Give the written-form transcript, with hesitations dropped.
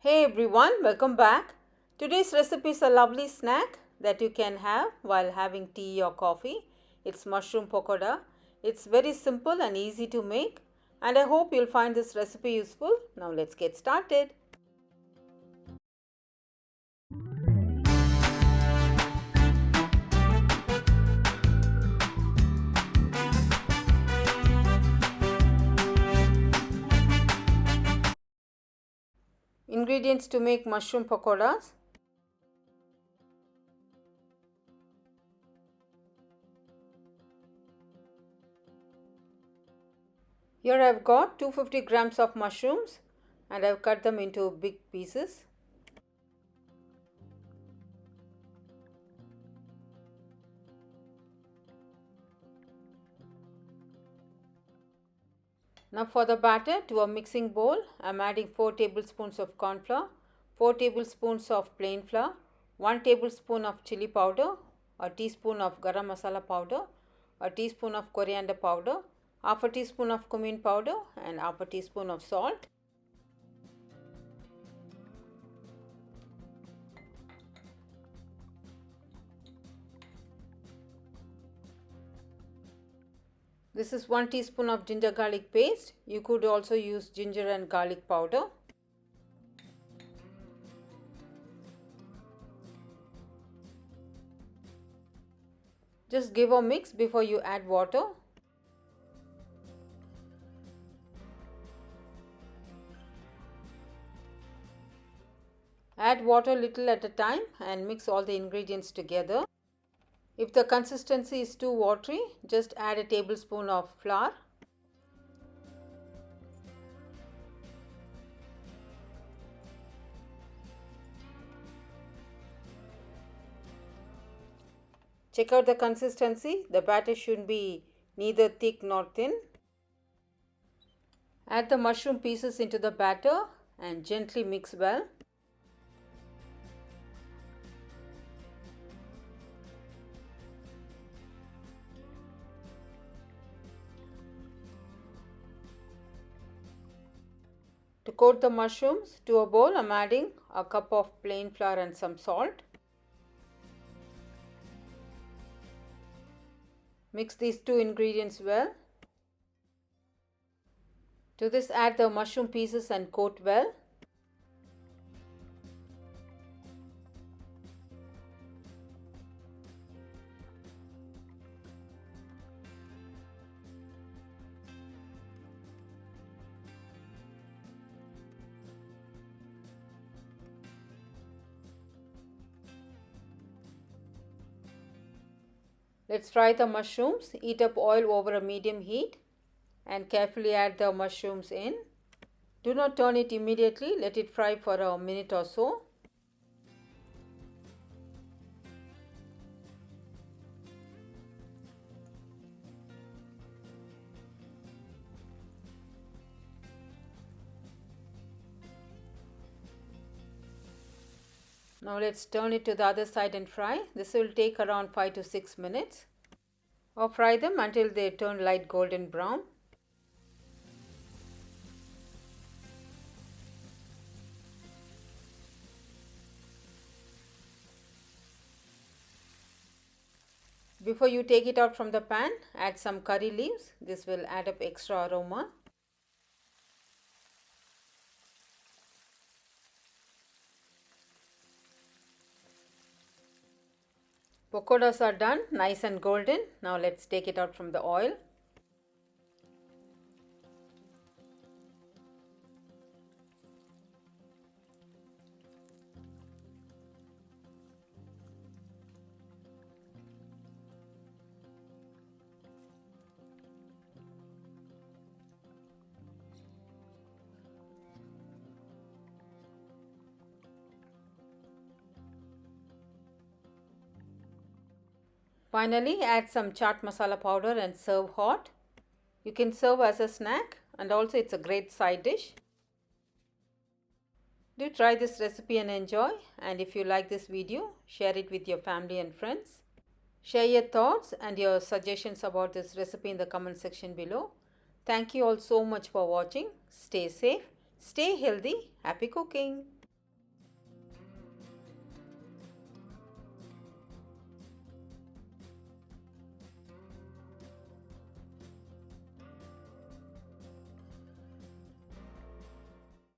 Hey everyone, welcome back. Today's recipe is a lovely snack that you can have while having tea or coffee. It's mushroom pakoda. It's very simple and easy to make, and I hope you'll find this recipe useful. Now let's get started. Ingredients to make mushroom pakodas. Here I've got 250 grams of mushrooms and I've cut them into big pieces. Now for the batter, to a mixing bowl, I am adding 4 tablespoons of corn flour, 4 tablespoons of plain flour, 1 tablespoon of chili powder, a teaspoon of Garam masala powder, a teaspoon of coriander powder, half a teaspoon of Cumin powder and half a teaspoon of salt. This is 1 teaspoon of ginger garlic paste. You could also use ginger and garlic powder. Just give a mix before you add water. Add water little at a time and mix all the ingredients together. If the consistency is too watery, just add a tablespoon of flour. Check out the consistency. The batter should be neither thick nor thin. Add the mushroom pieces into the batter and gently mix well. To coat the mushrooms, to a bowl I am adding a cup of plain flour and some salt. Mix these two ingredients well. To this add the mushroom pieces and coat well. Let's fry the mushrooms. Heat up oil over a medium heat and carefully add the mushrooms in. Do not turn it immediately. Let it fry for a minute or so. Now let's turn it to the other side and fry. This will take around 5 to 6 minutes. Or fry them until they turn light golden brown. Before you take it out from the pan, add some curry leaves. This will add up extra aroma. Pakodas are done, nice and golden. Now let's take it out from the oil. Finally, add some chaat masala powder and serve hot. You can serve as a snack and also it's a great side dish. Do try this recipe and enjoy, and if you like this video, share it with your family and friends. Share your thoughts and your suggestions about this recipe in the comment section below. Thank you all so much for watching. Stay safe, stay healthy, happy cooking.